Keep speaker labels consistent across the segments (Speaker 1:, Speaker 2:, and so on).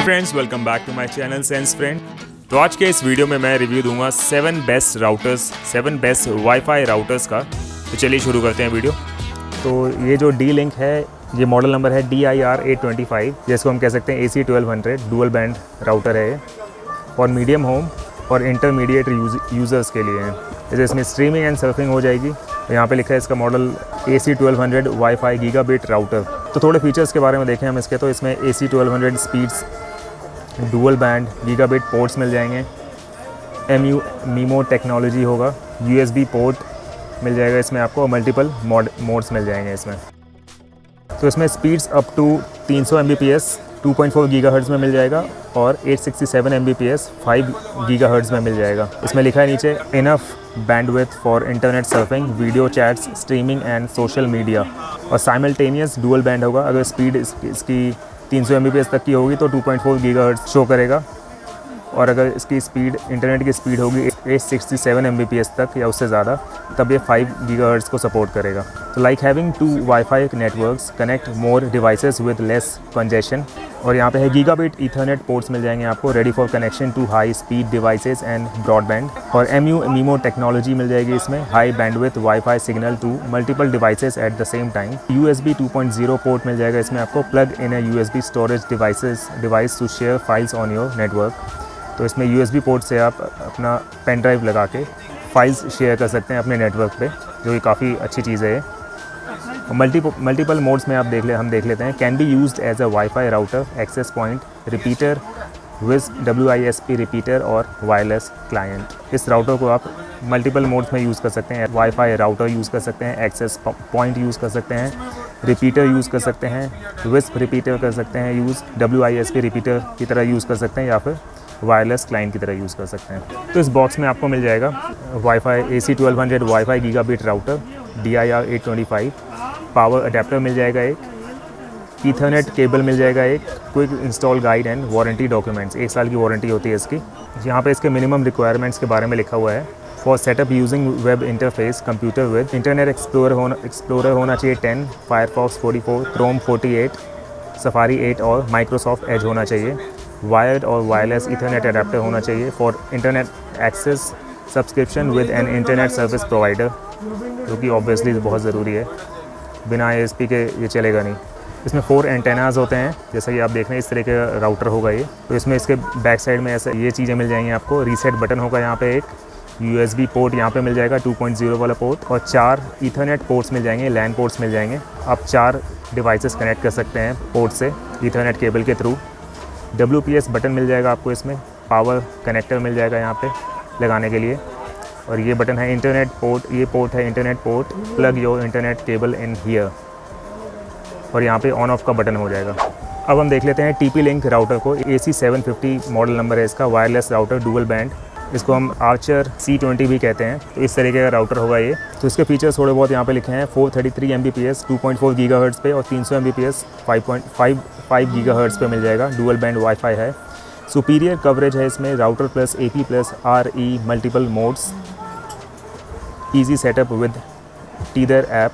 Speaker 1: Hey friends, welcome back to my channel sense friend. तो आज के इस वीडियो में मैं रिव्यू दूंगा 7 best routers, 7 best wifi routers का। तो चलिए शुरू करते हैं वीडियो। तो ये जो डी लिंक है, ये मॉडल नंबर है DIR825, जिसको हम कह सकते हैं AC1200 डुअल बैंड राउटर है ये, और मीडियम होम और इंटरमीडिएट यूज़र्स के लिए है। जैसे इसमें स्ट्रीमिंग एंड सर्फिंग हो जाएगी। तो यहाँ पे लिखा है इसका model AC1200 wifi gigabit router. तो थोड़े फीचर्स के बारे में देखें हम इसके। तो इसमें AC1200 speeds, dual band gigabit ports मिल जाएंगे, MU-MIMO टेक्नोलॉजी होगा, USB पोर्ट मिल जाएगा इसमें आपको, और मल्टीपल मोड्स मिल जाएंगे इसमें। तो इसमें speeds up to 300 Mbps 2.4 GHz में मिल जाएगा, और 867 Mbps 5 GHz में मिल जाएगा। इसमें लिखा है नीचे enough bandwidth for internet surfing, video chats, streaming and social media, और साइमल्टेनियस डुअल बैंड होगा। अगर स्पीड इसकी 300 Mbps तक की होगी तो 2.4 GHz शो करेगा, और अगर इसकी स्पीड, इंटरनेट की स्पीड होगी 867 Mbps तक या उससे ज़्यादा, तब ये 5 GHz को सपोर्ट करेगा। तो like having 2 wifi networks connect more devices with less congestion. और यहाँ पे है गीगाबिट ईथरनेट पोर्ट्स मिल जाएंगे आपको, ready for connection to high speed devices and broadband, और MU-MIMO टेक्नोलॉजी मिल जाएगी इसमें, high bandwidth wifi signal to multiple devices at the same time. USB 2.0 port मिल जाएगा इसमें आपको, plug in a USB storage device to share files on your network. तो इसमें USB पोर्ट से आप अपना पेन ड्राइव लगा के फाइल्स शेयर कर सकते हैं अपने नेटवर्क पे, जो कि काफ़ी अच्छी चीज़ है। मल्टीपल मोड्स में हम देख लेते हैं। Can be used as a wifi router, access point, repeater, WISP WISP repeater और वायरलेस क्लाइंट। इस राउटर को आप मल्टीपल मोड्स में यूज़ कर सकते हैं। वाईफाई राउटर यूज़ कर सकते हैं, एक्सेस पॉइंट यूज़ कर सकते हैं, रिपीटर यूज़ कर सकते हैं, WISP रिपीटर कर सकते हैं यूज़, WISP रिपीटर की तरह यूज़ कर सकते हैं, या फिर वायरलेस क्लाइंट की तरह यूज़ कर सकते हैं। तो इस बॉक्स में आपको मिल जाएगा wifi AC1200 wifi gigabit router DIR825, power adapter मिल जाएगा एक, ईथरनेट केबल मिल जाएगा एक, quick install guide and warranty documents, 1 साल की वारंटी होती है इसकी। यहाँ पे इसके मिनिमम रिक्वायरमेंट्स के बारे में लिखा हुआ है। For setup using web interface computer with internet explorer होना चाहिए 10, फायरफॉक्स 44, क्रोम 48, सफारी 8 और माइक्रोसॉफ्ट एज होना चाहिए। वायर्ड और वायरलेस ईथरनेट अडेप्टर होना चाहिए for internet access subscription with an internet service provider, जो कि ऑब्वियसली बहुत ज़रूरी है, बिना ISP के ये चलेगा नहीं। इसमें 4 एंटेनाज होते हैं, जैसा कि आप देख रहे हैं, इस तरह का राउटर होगा ये। तो इसमें इसके बैक साइड में ऐसे ये चीज़ें मिल जाएंगी आपको। रीसेट बटन होगा यहाँ पे एक, USB पोर्ट यहाँ पे मिल जाएगा 2.0 वाला पोर्ट, और 4 ईथरनेट पोर्ट्स मिल जाएंगे, LAN पोर्ट्स मिल जाएंगे। आप 4 डिवाइसेस कनेक्ट कर सकते हैं पोर्ट से ईथरनेट केबल के थ्रू। WPS बटन मिल जाएगा आपको इसमें, पावर कनेक्टर मिल जाएगा यहाँ पे लगाने के लिए, और ये बटन है इंटरनेट पोर्ट, ये पोर्ट है internet port, plug your internet cable in here, और यहाँ पे ऑन ऑफ का बटन हो जाएगा। अब हम देख लेते हैं TP लिंक राउटर को। AC750 मॉडल नंबर है इसका, वायरलेस राउटर डुअल बैंड, इसको हम आर्चर C20 भी कहते हैं। तो इस तरीके का राउटर होगा ये। तो इसके फीचर्स थोड़े बहुत यहाँ पे लिखे हैं। 433 Mbps 2.4 GHz पे, और 300 Mbps 5 GHz पे मिल जाएगा। डुअल बैंड वाईफाई है। सुपीरियर कवरेज है इसमें, router plus AP plus RE multiple modes, easy setup with teether app,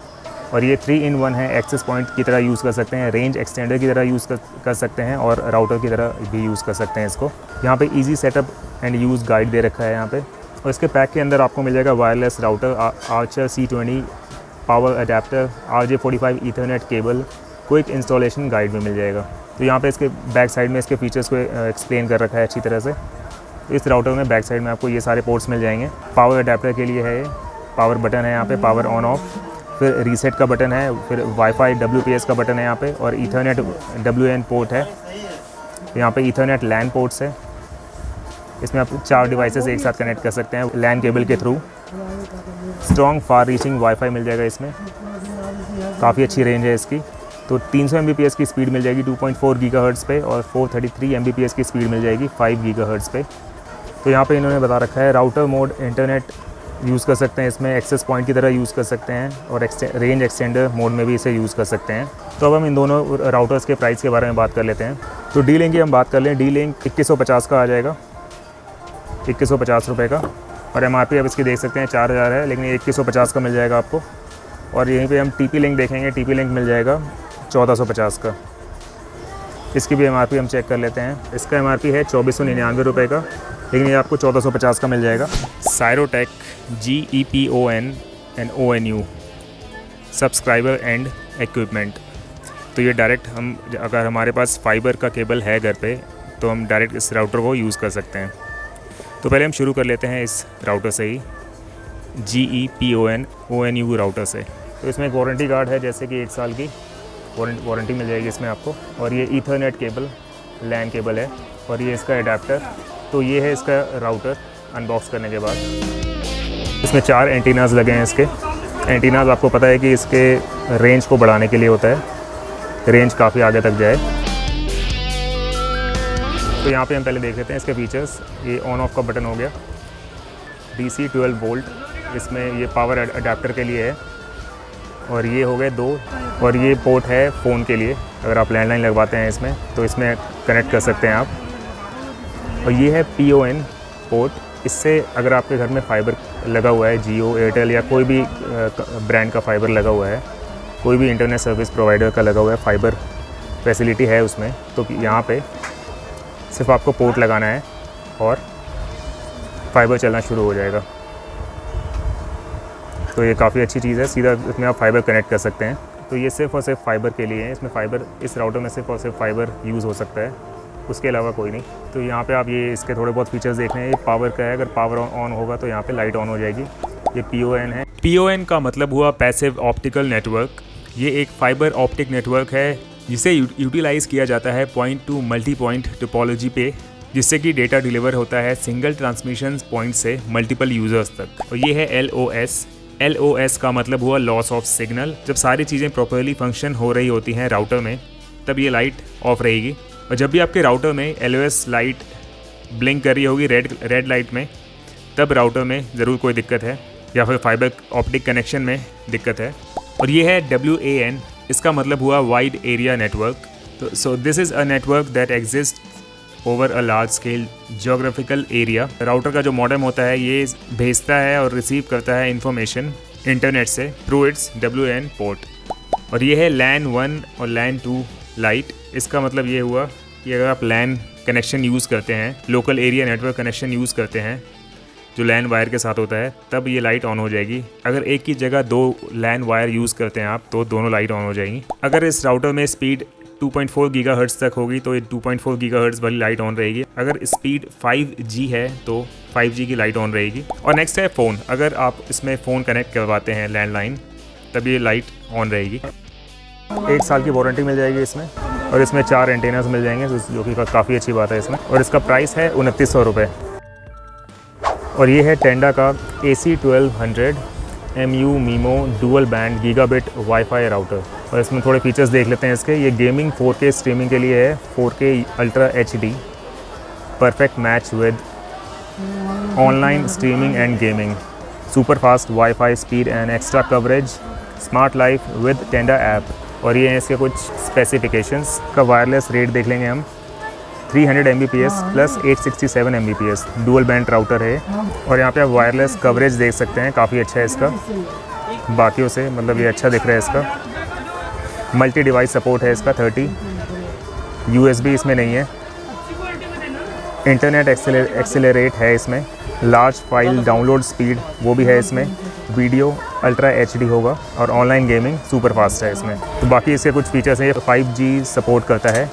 Speaker 1: और ये 3-in-1 है। एक्सेस पॉइंट की तरह यूज़ कर सकते हैं, रेंज एक्सटेंडर की तरह यूज़ कर सकते हैं, और राउटर की तरह भी यूज़ कर सकते हैं इसको। यहाँ पे easy setup and use guide दे रखा है यहाँ पे। और इसके पैक के अंदर आपको मिल जाएगा wireless router, Archer C20, power adapter, RJ45 ethernet cable, quick installation guide भी मिल जाएगा। तो यहाँ पे इसके बैक साइड में इसके फीचर्स को एक्सप्लेन कर रखा है अच्छी तरह से। इस राउटर में बैक साइड में आपको ये सारे पोर्ट्स मिल जाएंगे। पावर अडेप्टर के लिए है, पावर बटन है यहाँ पे, पावर ऑन ऑफ, फिर रीसेट का बटन है, फिर वाईफाई WPS का बटन है यहाँ पे, और ईथरनेट WLAN पोर्ट है। यहाँ पे ईथरनेट LAN पोर्ट्स है। इसमें आप 4 डिवाइसेस एक साथ कनेक्ट कर सकते हैं LAN केबल के through. Strong far reaching wifi मिल जाएगा इसमें, काफ़ी अच्छी रेंज है इसकी। तो 300 Mbps की स्पीड मिल जाएगी 2.4 GHz पे, और 433 Mbps की स्पीड मिल जाएगी 5 GHz पे। तो यहाँ पे इन्होंने बता रखा है राउटर मोड इंटरनेट यूज़ कर सकते हैं इसमें, एक्सेस पॉइंट की तरह यूज़ कर सकते हैं, और रेंज एक्सटेंडर मोड में भी इसे यूज़ कर सकते हैं। तो अब हम इन दोनों राउटर्स के प्राइस के बारे में बात कर लेते हैं। तो डी लिंक की हम बात कर लें, डी लिंक 2150 का आ जाएगा, 2150 रुपये का, और MRP अब इसकी देख सकते हैं 4000 है, लेकिन 2150 का मिल जाएगा आपको। और यहीं पे हम TP लिंक देखेंगे, TP लिंक मिल जाएगा 1450 का। इसकी भी MRP हम चेक कर लेते हैं। इसका MRP है 2499 रुपये का, लेकिन ये आपको 1450 का मिल जाएगा। सायरोटेक GEPON सब्सक्राइबर एंड इक्विपमेंट। तो ये डायरेक्ट हम, अगर हमारे पास फाइबर का केबल है घर पे, तो हम डायरेक्ट इस राउटर को यूज़ कर सकते हैं। तो पहले हम शुरू कर लेते हैं इस राउटर से ही, GEPON राउटर से। तो इसमें एक वारंटी कार्ड है, जैसे कि 1 साल की वारंटी मिल जाएगी इसमें आपको। और ये ईथरनेट केबल, लैन केबल है, और ये इसका एडाप्टर। तो ये है इसका राउटर अनबॉक्स करने के बाद। इसमें 4 एंटीनाज लगे हैं। इसके एंटीनाज आपको पता है कि इसके रेंज को बढ़ाने के लिए होता है, रेंज काफ़ी आगे तक जाए। तो यहाँ पे हम पहले देख लेते हैं इसके फीचर्स। ये ऑन ऑफ का बटन हो गया, DC 12 वोल्ट, इसमें ये पावर अडाप्टर के लिए है। और ये हो गए 2, और ये पोर्ट है फ़ोन के लिए, अगर आप लैंडलाइन लगवाते हैं इसमें तो इसमें कनेक्ट कर सकते हैं आप। और ये है PON पोर्ट। इससे अगर आपके घर में फाइबर लगा हुआ है, जियो, एयरटेल या कोई भी ब्रांड का फाइबर लगा हुआ है, कोई भी इंटरनेट सर्विस प्रोवाइडर का लगा हुआ है, फाइबर फैसिलिटी है उसमें, तो यहाँ पे सिर्फ आपको पोर्ट लगाना है और फाइबर चलना शुरू हो जाएगा। तो ये काफ़ी अच्छी चीज़ है, सीधा इसमें आप फाइबर कनेक्ट कर सकते हैं। तो ये सिर्फ और सिर्फ फाइबर के लिए है। इसमें फ़ाइबर, इस राउटर में सिर्फ और सिर्फ फाइबर यूज़ हो सकता है, उसके अलावा कोई नहीं। तो यहाँ पे आप ये इसके थोड़े बहुत फीचर्स देख रहे हैं। ये पावर का है, अगर पावर ऑन होगा तो यहाँ पे लाइट ऑन हो जाएगी। ये PON है। PON का मतलब हुआ पैसिव ऑप्टिकल नेटवर्क। ये एक फाइबर ऑप्टिक नेटवर्क है जिसे यूटिलाइज़ किया जाता है point two multi point topology पे, जिससे कि डेटा डिलीवर होता है सिंगल ट्रांसमिशन पॉइंट से मल्टीपल यूज़र्स तक। और ये है LOS का मतलब हुआ लॉस ऑफ सिग्नल। जब सारी चीज़ें प्रॉपरली फंक्शन हो रही होती हैं राउटर में, तब ये लाइट ऑफ रहेगी। और जब भी आपके राउटर में LOS लाइट ब्लिंक कर रही होगी रेड लाइट में, तब राउटर में ज़रूर कोई दिक्कत है, या फिर फाइबर ऑप्टिक कनेक्शन में दिक्कत है। और ये है WAN, इसका मतलब हुआ वाइड एरिया नेटवर्क। तो so this is a network that exist over a large scale geographical area. Router का जो मॉडेम होता है, ये भेजता है और रिसीव करता है इंफॉर्मेशन इंटरनेट से थ्रू इट्स WAN पोर्ट। और ये है LAN 1 और LAN 2 लाइट। इसका मतलब ये हुआ कि अगर आप LAN कनेक्शन यूज़ करते हैं, local area network connection use करते हैं जो LAN वायर के साथ होता है, तब ये लाइट ऑन हो जाएगी। अगर एक की जगह 2 LAN वायर यूज़ करते हैं आप, तो दोनों लाइट ऑन हो जाएंगी। अगर इस राउटर में स्पीड 2.4 गीगाहर्ट्ज़ तक होगी तो ये 2.4 गीगाहर्ट्ज़ वाली लाइट ऑन रहेगी। अगर स्पीड 5G है तो 5G की लाइट ऑन रहेगी। और नेक्स्ट है फ़ोन। अगर आप इसमें फ़ोन कनेक्ट करवाते हैं लैंडलाइन, तब ये लाइट ऑन रहेगी। 1 साल की वारंटी मिल जाएगी इसमें, और इसमें 4 एंटेनास मिल जाएंगे, जो कि काफ़ी अच्छी बात है इसमें। और इसका प्राइस है 2900 रुपये। और ये है टेंडा का AC1200 MU MIMO dual band gigabit wifi router. और इसमें थोड़े फीचर्स देख लेते हैं इसके। ये गेमिंग 4K स्ट्रीमिंग के लिए है, 4K ultra HD, perfect match with online streaming and gaming, super fast wifi speed and extra coverage, smart life with Tenda app. और ये हैं इसके कुछ स्पेसिफिकेशंस। का वायरलेस रेट देख लेंगे हम, 300 Mbps plus 867 Mbps dual band router है। और यहाँ पे आप वायरलेस कवरेज देख सकते हैं, काफ़ी अच्छा है इसका बाकियों से, मतलब ये अच्छा दिख रहा है इसका। मल्टी डिवाइस सपोर्ट है इसका 30, USB इसमें नहीं है। इंटरनेट एक्सेलरेट है इसमें, लार्ज फाइल डाउनलोड स्पीड वो भी है इसमें, वीडियो अल्ट्रा HD होगा, और ऑनलाइन गेमिंग सुपर फास्ट है इसमें। तो बाकी इसके कुछ फीचर्स हैं। 5G सपोर्ट करता है,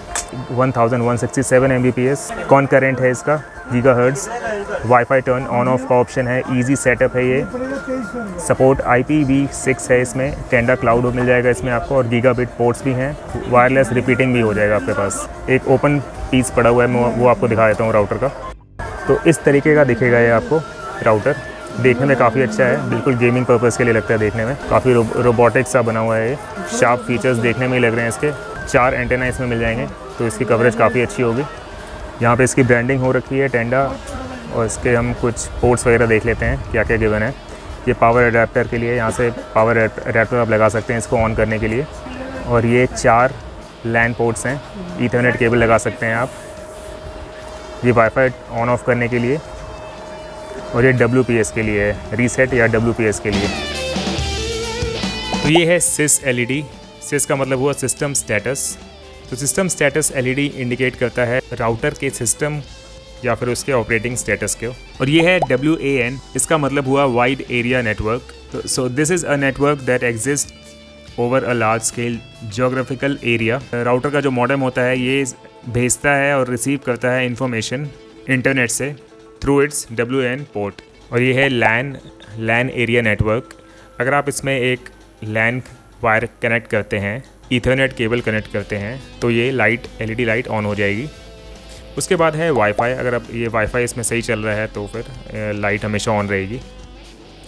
Speaker 1: 1167 Mbps कॉन्करेंट है इसका gigahertz, wifi turn on off का ऑप्शन है, इजी सेटअप है ये, सपोर्ट IPv6 है इसमें, टेंडा क्लाउड मिल जाएगा इसमें आपको, और गीगाबिट पोर्ट्स भी हैं, वायरलेस रिपीटिंग भी हो जाएगा आपके पास। एक ओपन पीस पड़ा हुआ है, वो आपको दिखा देता हूँ राउटर का। तो इस तरीके का दिखेगा ये आपको राउटर, देखने में काफ़ी अच्छा है, बिल्कुल गेमिंग पर्पज़ के लिए लगता है देखने में। काफ़ी रोबोटिक सा बना हुआ है ये, शार्प फीचर्स देखने में ही लग रहे हैं इसके। 4 एंटेना इसमें मिल जाएंगे, तो इसकी कवरेज काफ़ी अच्छी होगी। यहाँ पे इसकी ब्रांडिंग हो रखी है टेंडा, और इसके हम कुछ पोर्ट्स वगैरह देख लेते हैं क्या क्या गिवन है। ये पावर अडेप्टर के लिए, यहाँ से पावर अडेप्टर आप लगा सकते हैं इसको ऑन करने के लिए। और ये 4 LAN पोर्ट्स हैं, ईथरनेट केबल लगा सकते हैं आप, ये वाईफाई ऑन ऑफ करने के लिए। और ये WPS के लिए है, रीसेट या WPS के लिए। तो ये है SYS LED। SYS का मतलब हुआ सिस्टम स्टेटस। तो सिस्टम स्टेटस एलईडी इंडिकेट करता है राउटर के सिस्टम या फिर उसके ऑपरेटिंग स्टेटस के। और ये है WAN, इसका मतलब हुआ वाइड एरिया नेटवर्क। तो so this is a network that exist over a large scale geographical area. Router का जो मॉडेम होता है ये भेजता है और रिसीव करता है इंफॉर्मेशन इंटरनेट से थ्रू इट्स WAN पोर्ट। और ये है लैन एरिया नेटवर्क। अगर आप इसमें एक लैन वायर कनेक्ट करते हैं, ईथरनेट केबल कनेक्ट करते हैं, तो ये लाइट LED लाइट ऑन हो जाएगी। उसके बाद है वाईफाई। अगर आप ये वाईफाई इसमें सही चल रहा है तो फिर लाइट हमेशा ऑन रहेगी।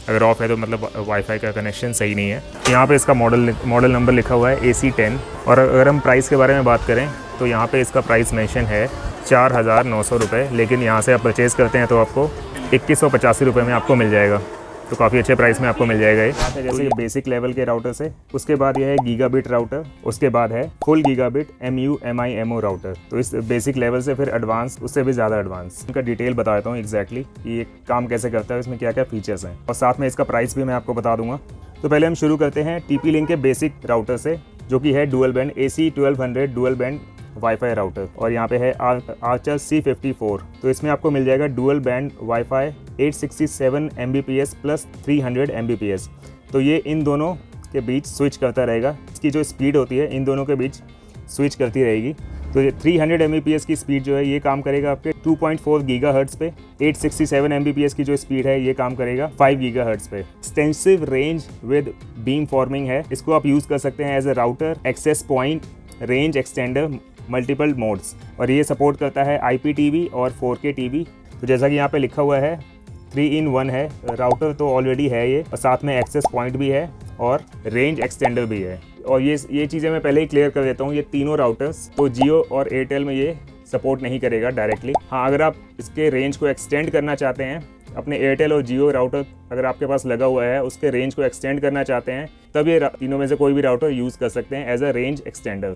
Speaker 1: अगर ऑफ है तो मतलब वाईफाई का कनेक्शन सही नहीं है। यहाँ पे इसका मॉडल नंबर लिखा हुआ है AC10। और अगर हम प्राइस के बारे में बात करें तो यहाँ पे इसका प्राइस मेंशन है 4,900 रुपये, लेकिन यहाँ से आप परचेज़ करते हैं तो आपको 2185 रुपये में आपको मिल जाएगा। तो काफ़ी अच्छे प्राइस में आपको मिल जाएगा ये। जैसे ये बेसिक लेवल के राउटर से, उसके बाद ये है गीगाबिट राउटर, उसके बाद है फुल गीगाबिट MU-MIMO राउटर। तो इस बेसिक लेवल से फिर एडवांस, उससे भी ज़्यादा एडवांस। इनका डिटेल बता देता हूँ एग्जैक्टली कि ये काम कैसे करता है, इसमें क्या क्या फीचर्स हैं, और साथ में इसका प्राइस भी मैं आपको बता दूंगा। तो पहले हम शुरू करते हैं TP-Link के बेसिक राउटर से, जो कि है dual band AC1200 dual band wifi router. और यहाँ पे है आर्चर C54। तो इसमें आपको मिल जाएगा dual band wifi 867 Mbps plus 300 Mbps। तो ये इन दोनों के बीच स्विच करता रहेगा। इसकी जो स्पीड होती है इन दोनों के बीच स्विच करती रहेगी। तो ये 300 Mbps की स्पीड जो है ये काम करेगा आपके 2.4 GHz पे। 867 Mbps की जो स्पीड है ये काम करेगा 5 GHz पे। Extensive range with beam forming है। इसको आप यूज़ कर सकते हैं as a router, access point, range extender, multiple modes. और ये सपोर्ट करता है IPTV और 4K TV। तो जैसा कि यहाँ पे लिखा हुआ है 3-in-1 है। राउटर तो ऑलरेडी है ये, और साथ में एक्सेस पॉइंट भी है और रेंज एक्सटेंडर भी है। और ये चीज़ें मैं पहले ही क्लियर कर देता हूँ, ये तीनों राउटर्स तो जियो और एयरटेल में ये सपोर्ट नहीं करेगा डायरेक्टली। हाँ, अगर आप इसके रेंज को एक्सटेंड करना चाहते हैं, अपने एयरटेल और जियो राउटर अगर आपके पास लगा हुआ है, उसके रेंज को एक्सटेंड करना चाहते हैं, तब ये तीनों में से कोई भी राउटर यूज़ कर सकते हैं एज अ रेंज एक्सटेंडर।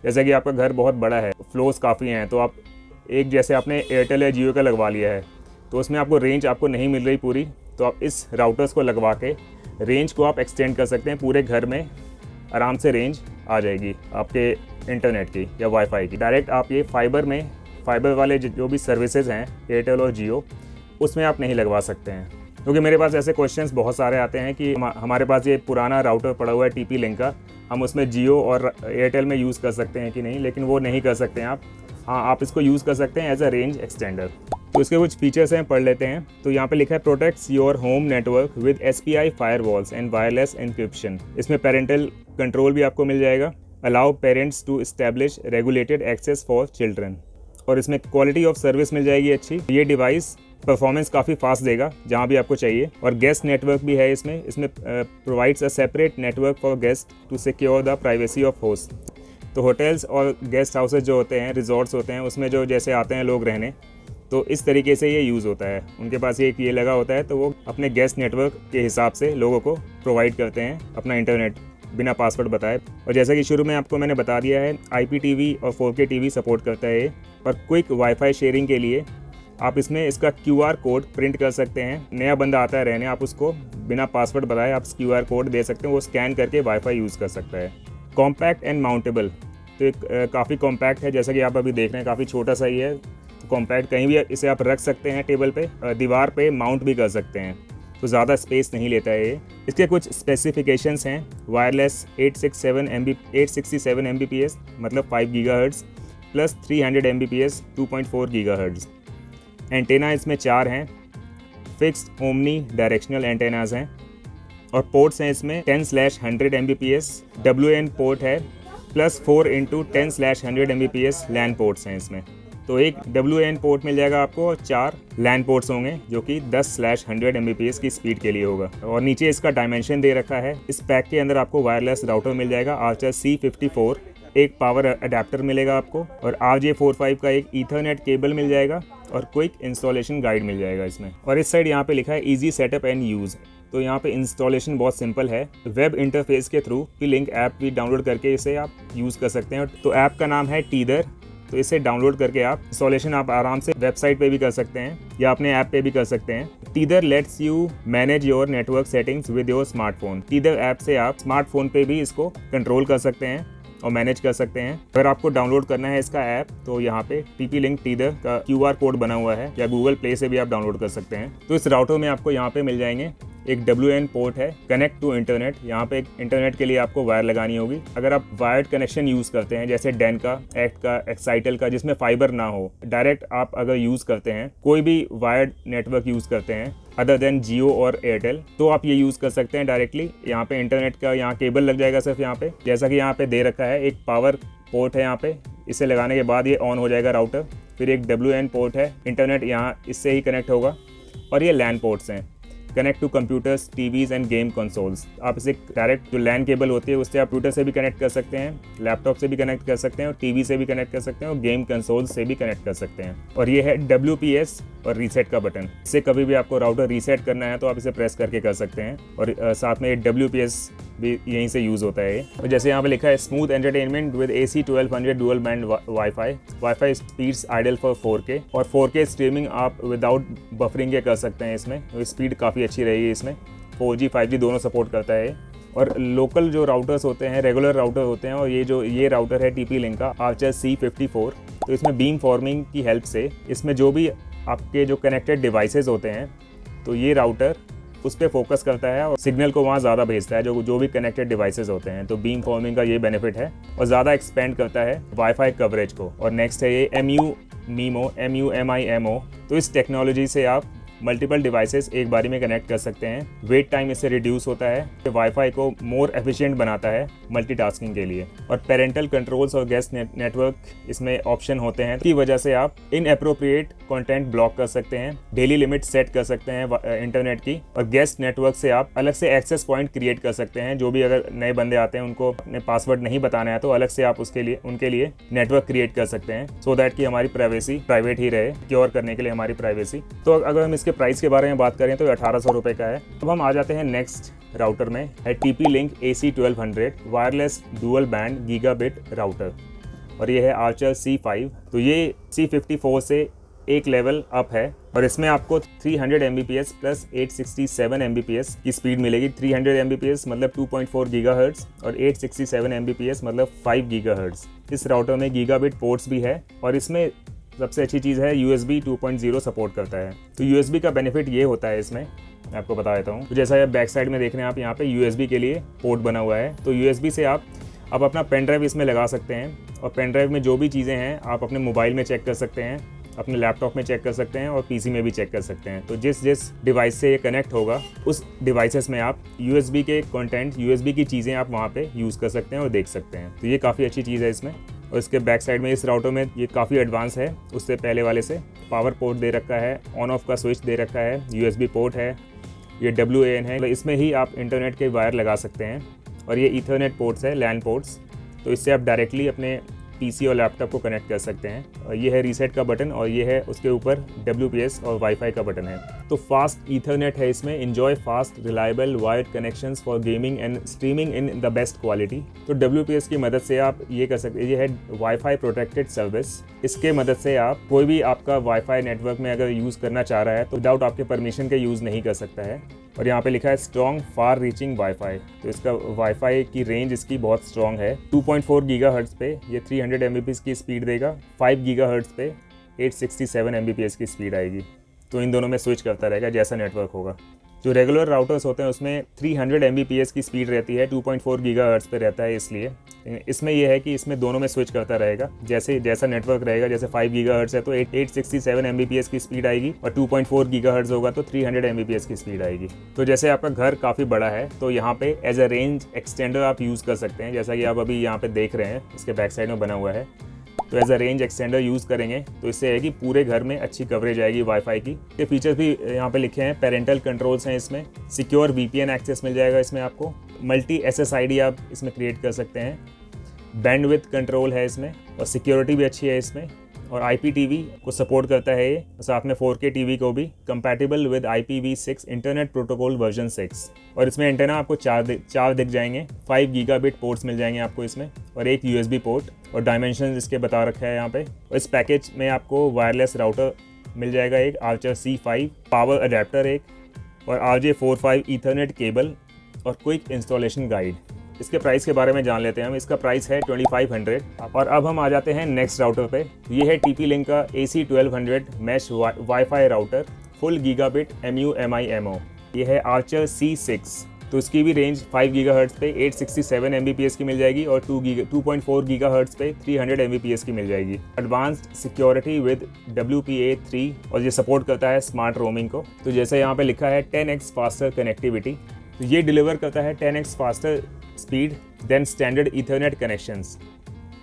Speaker 1: जैसा कि आपका घर बहुत बड़ा है, फ्लोस काफ़ी हैं, तो आप एक जैसे आपने एयरटेल या जियो का लगवा लिया है, तो उसमें आपको रेंज आपको नहीं मिल रही पूरी, तो आप इस राउटर्स को लगवा के रेंज को आप एक्सटेंड कर सकते हैं। पूरे घर में आराम से रेंज आ जाएगी आपके इंटरनेट की या वाईफाई की। डायरेक्ट आप ये फाइबर वाले जो भी सर्विसेज हैं एयरटेल और जियो, उसमें आप नहीं लगवा सकते हैं। क्योंकि मेरे पास ऐसे क्वेश्चंस बहुत सारे आते हैं कि हमारे पास ये पुराना राउटर पड़ा हुआ है TP-Link का, हम उसमें जियो और एयरटेल में यूज़ कर सकते हैं कि नहीं, लेकिन वो नहीं कर सकते हैं आप। हाँ, आप इसको यूज़ कर सकते हैं एज अ रेंज एक्सटेंडर। तो इसके कुछ फीचर्स हैं, पढ़ लेते हैं। तो यहाँ पे लिखा है protects your home network with SPI firewalls and wireless encryption. इसमें पेरेंटल कंट्रोल भी आपको मिल जाएगा। Allow parents to establish regulated access for children. और इसमें क्वालिटी ऑफ सर्विस मिल जाएगी अच्छी। ये डिवाइस परफॉर्मेंस काफ़ी फास्ट देगा जहाँ भी आपको चाहिए। और गेस्ट नेटवर्क भी है इसमें provides a separate network for guest to secure the privacy of host. तो होटल्स और गेस्ट हाउसेज जो होते हैं, रिजॉर्ट्स होते हैं, उसमें जो जैसे आते हैं लोग रहने, तो इस तरीके से ये यूज़ होता है। उनके पास ये लगा होता है, तो वो अपने गेस्ट नेटवर्क के हिसाब से लोगों को प्रोवाइड करते हैं अपना इंटरनेट बिना पासवर्ड बताए। और जैसा कि शुरू में आपको मैंने बता दिया है, IPTV और 4K TV सपोर्ट करता है ये। और क्विक वाईफाई शेयरिंग के लिए आप इसमें इसका QR कोड प्रिंट कर सकते हैं। नया बंदा आता है रहने, आप उसको बिना पासवर्ड बताए आप QR कोड दे सकते हैं, वो स्कैन करके वाईफाई यूज़ कर सकता है। कॉम्पैक्ट एंड माउंटेबल, तो एक काफ़ी कॉम्पैक्ट है, जैसा कि आप अभी देख रहे हैं, काफ़ी छोटा सा ही है। तो कॉम्पैक्ट कहीं भी इसे आप रख सकते हैं, टेबल पे, दीवार पे माउंट भी कर सकते हैं, तो ज़्यादा स्पेस नहीं लेता है ये। इसके कुछ स्पेसिफिकेशंस हैं। वायरलेस 867 Mbps मतलब 5 GHz plus 300 Mbps 2.4 GHz। Antenna इसमें 4 हैं। फिक्स्ड ओमनी डायरेक्शनल एंटेनाज हैं। और पोर्ट्स हैं इसमें 10/100 Mbps WAN पोर्ट है, प्लस 4x10/100 Mbps लैन पोर्ट्स हैं इसमें। तो एक WAN पोर्ट मिल जाएगा आपको और 4 लैन पोर्ट्स होंगे, जो कि 10/100 Mbps की स्पीड के लिए होगा। और नीचे इसका डायमेंशन दे रखा है। इस पैक के अंदर आपको वायरलेस राउटर मिल जाएगा आर्चर C54, एक पावर अडेप्टर मिलेगा आपको, और RJ45 का एक ईथरनेट केबल मिल जाएगा, और क्विक इंस्टॉलेशन गाइड मिल जाएगा इसमें। और इस साइड यहाँ पे लिखा है इजी सेटअप एंड यूज़। तो यहाँ पे इंस्टॉलेशन बहुत सिंपल है। वेब इंटरफेस के थ्रू TP-Link ऐप भी डाउनलोड करके इसे आप यूज़ कर सकते हैं। तो ऐप का नाम है टीदर। तो इसे डाउनलोड करके आप इंस्टॉलेशन आप आराम से वेबसाइट पे भी कर सकते हैं या अपने ऐप पे भी कर सकते हैं। Teether let's you manage your network settings with your smartphone. Teether app से आप स्मार्टफोन पे भी इसको कंट्रोल कर सकते हैं और मैनेज कर सकते हैं। अगर आपको डाउनलोड करना है इसका ऐप तो यहाँ पे TP-Link Tether का QR कोड बना हुआ है, या गूगल प्ले से भी आप डाउनलोड कर सकते हैं। तो इस राउटर में आपको यहाँ पे मिल जाएंगे एक WAN पोर्ट है, कनेक्ट टू इंटरनेट। यहाँ पे एक इंटरनेट के लिए आपको वायर लगानी होगी। अगर आप वायर्ड कनेक्शन यूज़ करते हैं जैसे डैन का, एक्ट का, एक्साइटल का, जिसमें फाइबर ना हो, डायरेक्ट आप अगर यूज़ करते हैं, कोई भी वायर्ड नेटवर्क यूज़ करते हैं अदर देन जियो और एयरटेल, तो आप ये यूज़ कर सकते हैं डायरेक्टली। यहाँ पे इंटरनेट का यहाँ केबल लग जाएगा सिर्फ यहाँ पे, जैसा कि यहाँ पे दे रखा है। एक पावर पोर्ट है यहाँ पे, इसे लगाने के बाद ये ऑन हो जाएगा राउटर। फिर एक WAN पोर्ट है, इंटरनेट यहाँ इससे ही कनेक्ट होगा। और ये LAN पोर्ट्स हैं, connect to computers, TVs and game consoles. आप इसे डायरेक्ट जो LAN केबल होती है उससे आप कंप्यूटर से भी कनेक्ट कर सकते हैं, लैपटॉप से भी कनेक्ट कर सकते हैं, और टीवी से भी कनेक्ट कर सकते हैं, और गेम कंसोल्स से भी कनेक्ट कर सकते हैं। और ये है WPS और रीसेट का बटन। इससे कभी भी आपको राउटर रीसेट करना है तो आप इसे प्रेस करके कर सकते हैं। और साथ में ये WPS भी यहीं से यूज़ होता है। और जैसे यहाँ पे लिखा है smooth entertainment with AC 1200 dual band wifi speeds ideal for 4K, और 4K स्ट्रीमिंग आप विदाउट बफरिंग के कर सकते हैं इसमें। तो स्पीड काफ़ी अच्छी रहेगी इसमें। 4G 5G दोनों सपोर्ट करता है। और लोकल जो राउटर्स होते हैं, रेगुलर राउटर होते हैं, और ये राउटर है TP-Link का आर्चर C54। तो इसमें बीम फॉर्मिंग की हेल्प से इसमें जो भी आपके जो कनेक्टेड डिवाइसेस होते हैं, तो ये राउटर उस पर फोकस करता है और सिग्नल को वहाँ ज़्यादा भेजता है जो भी कनेक्टेड डिवाइसेस होते हैं। तो बीम फॉर्मिंग का ये बेनिफिट है, और ज़्यादा एक्सपेंड करता है वाईफाई कवरेज को। और नेक्स्ट है ये MU-MIMO। तो इस टेक्नोलॉजी से आप मल्टीपल डिवाइसेस एक बारी में कनेक्ट कर सकते हैं। वेट टाइम इससे रिड्यूस होता है, वाईफाई को मोर एफिशिएंट बनाता है मल्टीटास्किंग के लिए। और पेरेंटल कंट्रोल्स और गेस्ट नेटवर्क इसमें ऑप्शन होते हैं, की वजह से आप इनएप्रोप्रिएट कंटेंट ब्लॉक कर सकते हैं, डेली लिमिट सेट कर सकते हैं इंटरनेट की। और गेस्ट नेटवर्क से आप अलग से एक्सेस पॉइंट क्रिएट कर सकते हैं। जो भी अगर नए बंदे आते हैं उनको अपने पासवर्ड नहीं बताना है तो अलग से आप उनके लिए नेटवर्क क्रिएट कर सकते हैं, सो दैट कि हमारी प्राइवेसी प्राइवेट ही रहे, सिक्योर करने के लिए हमारी प्राइवेसी। तो अगर हम इसके प्राइस के बारे में बात करें तो 1800 रुपये का है। अब हम आ जाते हैं नेक्स्ट राउटर में, है TP-Link AC 1200 wireless dual band gigabit router, और ये है आर्चर C5। तो ये C54 से एक लेवल अप है, और इसमें आपको 300 Mbps प्लस 867 Mbps की स्पीड मिलेगी। 300 Mbps मतलब 2.4 GHz, और 867 Mbps मतलब 5 GHz। इस राउटर में गीगाबिट पोर्ट्स भी है, और इसमें सबसे अच्छी चीज़ है USB 2.0 सपोर्ट करता है। तो USB का बेनिफिट ये होता है इसमें, मैं आपको बता देता हूँ। तो जैसा आप बैक साइड में देख रहे हैं, आप यहाँ पे USB के लिए पोर्ट बना हुआ है। तो USB से आप अपना पेन ड्राइव इसमें लगा सकते हैं, और पेन ड्राइव में जो भी चीज़ें हैं आप अपने मोबाइल में चेक कर सकते हैं, अपने लैपटॉप में चेक कर सकते हैं, और PC में भी चेक कर सकते हैं। तो जिस डिवाइस से ये कनेक्ट होगा उस डिवाइसेस में आप USB के कंटेंट, USB की चीज़ें आप वहाँ पे यूज़ कर सकते हैं और देख सकते हैं। तो ये काफ़ी अच्छी चीज़ है इसमें। और इसके बैक साइड में इस राउटर में ये काफ़ी एडवांस है उससे पहले वाले से। पावर पोर्ट दे रखा है, ऑन ऑफ का स्विच दे रखा है, USB पोर्ट है, ये WAN है, इसमें ही आप इंटरनेट के वायर लगा सकते हैं। और ये ईथरनेट पोर्ट्स है, LAN पोर्ट्स, तो इससे आप डायरेक्टली अपने PC और लैपटॉप को कनेक्ट कर सकते हैं। और ये है रीसेट का बटन, और ये है उसके ऊपर WPS और वाईफाई का बटन है। तो फास्ट ईथरनेट है इसमें। Enjoy fast reliable wired connections for gaming and streaming in the best quality. तो WPS की मदद से आप ये कर सकते हैं। ये है वाईफाई प्रोटेक्टेड सर्विस। इसके मदद से आप कोई भी आपका वाईफाई नेटवर्क में अगर यूज़ करना चाह रहा है तो विदाउट आपके परमिशन के यूज़ नहीं कर सकता है। और यहाँ पे लिखा है स्ट्रॉन्ग फार रीचिंग वाईफाई। तो इसका वाईफाई की रेंज इसकी बहुत स्ट्रॉन्ग है। 2.4 GHz पे ये 300 Mbps की स्पीड देगा, 5 GHz पे 867 Mbps की स्पीड आएगी। तो इन दोनों में स्विच करता रहेगा जैसा नेटवर्क होगा। जो रेगुलर राउटर्स होते हैं उसमें 300 Mbps की स्पीड रहती है, 2.4 GHz पे रहता है, इसलिए इसमें यह है कि इसमें दोनों में स्विच करता रहेगा जैसा नेटवर्क रहेगा। जैसे 5 GHz है तो 867 Mbps की स्पीड आएगी, और 2.4 GHz होगा तो 300 Mbps की स्पीड आएगी। तो जैसे आपका घर काफ़ी बड़ा है तो यहाँ पे एज अ रेंज एक्सटेंडर आप यूज़ कर सकते हैं, जैसा कि आप अभी यहाँ पे देख रहे हैं, इसके बैक साइड में बना हुआ है। तो as a range extender use करेंगे तो इससे है कि पूरे घर में अच्छी कवरेज आएगी वाईफाई की। ये फीचर्स भी यहाँ पे लिखे हैं। पेरेंटल कंट्रोल्स हैं इसमें, सिक्योर VPN एक्सेस मिल जाएगा इसमें आपको, मल्टी SSID आप इसमें क्रिएट कर सकते हैं, बैंडविड्थ कंट्रोल है इसमें, और सिक्योरिटी भी अच्छी है इसमें, और IPTV को सपोर्ट करता है ये, साथ में 4K TV को भी, compatible with IPv6 internet protocol version 6। और इसमें एंटेना आपको चार दिख जाएंगे, 5 गीगाबिट पोर्ट्स मिल जाएंगे आपको इसमें, और एक USB पोर्ट, और डायमेंशन इसके बता रखा है यहाँ पे। और इस पैकेज में आपको वायरलेस राउटर मिल जाएगा एक, आर्चर C5, पावर अडेप्टर एक, और RJ45 ईथरनेट केबल, और क्विक इंस्टॉलेशन गाइड। इसके प्राइस के बारे में जान लेते हैं हम। इसका प्राइस है 2500। और अब हम आ जाते हैं नेक्स्ट राउटर पे। ये है TP-Link का AC1200 mesh wifi router, full gigabit MU-MIMO। ये है आर्चर C6। तो इसकी भी रेंज 5 गीगाहर्ट्ज़ पे 867 Mbps की मिल जाएगी और 2.4 गीगाहर्ट्ज़ पे 300 Mbps की मिल जाएगी। एडवांस्ड सिक्योरिटी विद WPA3 और ये सपोर्ट करता है स्मार्ट रोमिंग को। तो जैसे यहाँ पे लिखा है 10x फास्टर कनेक्टिविटी, तो ये डिलीवर करता है 10x faster speed than standard ethernet connections.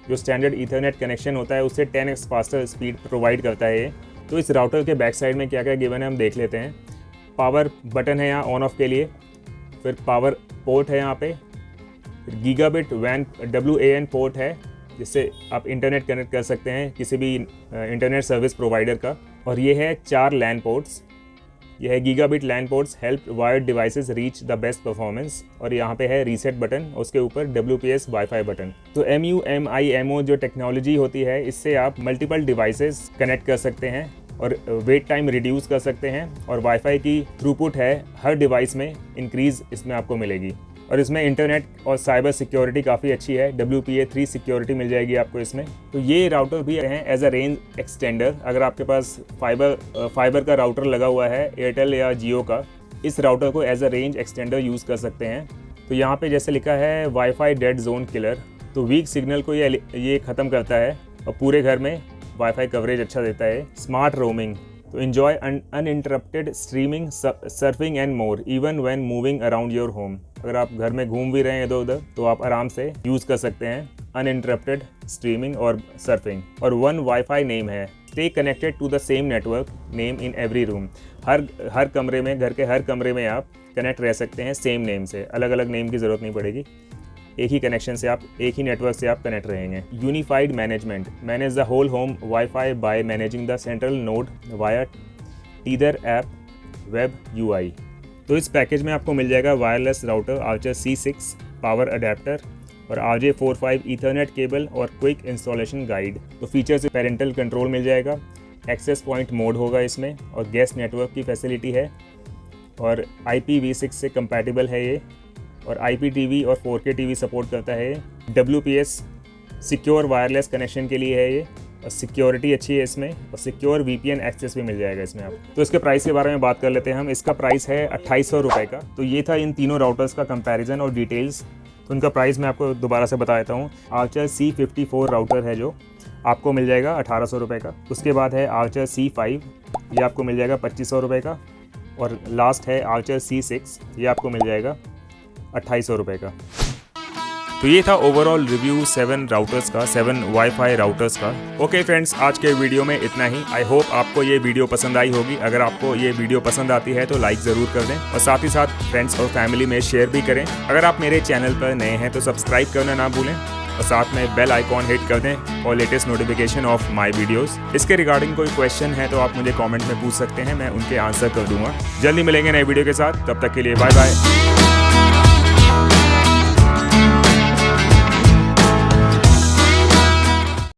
Speaker 1: जो स्टैंडर्ड ईथरनेट कनेक्शन होता है उससे 10x फास्टर स्पीड प्रोवाइड करता है ये। तो इस राउटर के बैक साइड में क्या क्या गिवन है हम देख लेते हैं। पावर बटन है यहाँ ऑन ऑफ के लिए, फिर पावर पोर्ट है यहाँ पे, गीगाबिट वैन WAN पोर्ट है जिससे आप इंटरनेट कनेक्ट कर सकते हैं किसी भी इंटरनेट सर्विस प्रोवाइडर का। और ये है 4 LAN पोर्ट्स। यह है gigabit LAN ports help wired devices reach the best performance. और यहाँ पे है रीसेट बटन, उसके ऊपर WPS वाईफाई बटन। तो MU-MIMO जो टेक्नोलॉजी होती है इससे आप मल्टीपल डिवाइसेस कनेक्ट कर सकते हैं और वेट टाइम रिड्यूस कर सकते हैं। और वाईफाई की थ्रूपुट है हर डिवाइस में इंक्रीज़ इसमें आपको मिलेगी। और इसमें इंटरनेट और साइबर सिक्योरिटी काफ़ी अच्छी है, WPA3 सिक्योरिटी मिल जाएगी आपको इसमें। तो ये राउटर भी हैं एज अ रेंज एक्सटेंडर। अगर आपके पास फाइबर का राउटर लगा हुआ है एयरटेल या जियो का, इस राउटर को as a range extender use कर सकते हैं। तो यहाँ पे जैसे लिखा है वाईफाई डेड जोन किलर, तो वीक सिग्नल को ये ख़त्म करता है और पूरे घर में वाईफाई कवरेज अच्छा देता है। स्मार्ट रोमिंग, तो enjoy uninterrupted streaming, surfing and more even when moving around your home. अगर आप घर में घूम भी रहे हैं इधर उधर तो आप आराम से यूज़ कर सकते हैं अनइंटरप्टेड स्ट्रीमिंग और सर्फिंग। और 1 वाईफाई नेम है, stay connected to the same network name in every room. हर कमरे में, घर के हर कमरे में आप कनेक्ट रह सकते हैं सेम नेम से, अलग अलग नेम की ज़रूरत नहीं पड़ेगी। एक ही कनेक्शन से आप, एक ही नेटवर्क से आप कनेक्ट रहेंगे। Unified management, manage the whole home wifi by managing the central node via Tether app web UI। तो इस पैकेज में आपको मिल जाएगा wireless router Archer C6, power adapter और RJ45 ईथरनेट केबल और क्विक इंस्टॉलेशन गाइड। तो फीचर से पेरेंटल कंट्रोल मिल जाएगा, एक्सेस पॉइंट मोड होगा इसमें और गेस्ट नेटवर्क की फैसिलिटी है और IPv6 से कंपैटिबल है ये और IPTV और 4K TV सपोर्ट करता है। WPS सिक्योर वायरलेस कनेक्शन के लिए है ये और सिक्योरिटी अच्छी है इसमें और सिक्योर VPN एक्सेस भी मिल जाएगा इसमें आप। तो इसके प्राइस के बारे में बात कर लेते हैं हम। इसका प्राइस है 2800 रुपये का। तो ये था इन तीनों राउटर्स का कंपैरिजन और डिटेल्स। तो उनका प्राइस मैं आपको दोबारा से बता देता हूँ। आर्चर C54 राउटर है जो आपको मिल जाएगा 1800 रुपये का। उसके बाद है आर्चर C5, ये आपको मिल जाएगा 2500 रुपये का। और लास्ट है आर्चर C6, ये आपको मिल जाएगा 2800 रुपये का। तो ये था ओवरऑल रिव्यू 7 राउटर्स का, 7 वाईफाई राउटर्स का। ओके फ्रेंड्स, आज के वीडियो में इतना ही। आई होप आपको ये वीडियो पसंद आई होगी। अगर आपको ये वीडियो पसंद आती है तो लाइक ज़रूर कर दें और साथ ही साथ फ्रेंड्स और फैमिली में शेयर भी करें। अगर आप मेरे चैनल पर नए हैं तो सब्सक्राइब करना ना भूलें और साथ में बेल आइकॉन हिट कर दें और latest notification of my videos. इसके रिगार्डिंग कोई क्वेश्चन है तो आप मुझे कमेंट में पूछ सकते हैं, मैं उनके आंसर कर दूंगा। जल्दी मिलेंगे नए वीडियो के साथ, तब तक के लिए बाय बाय।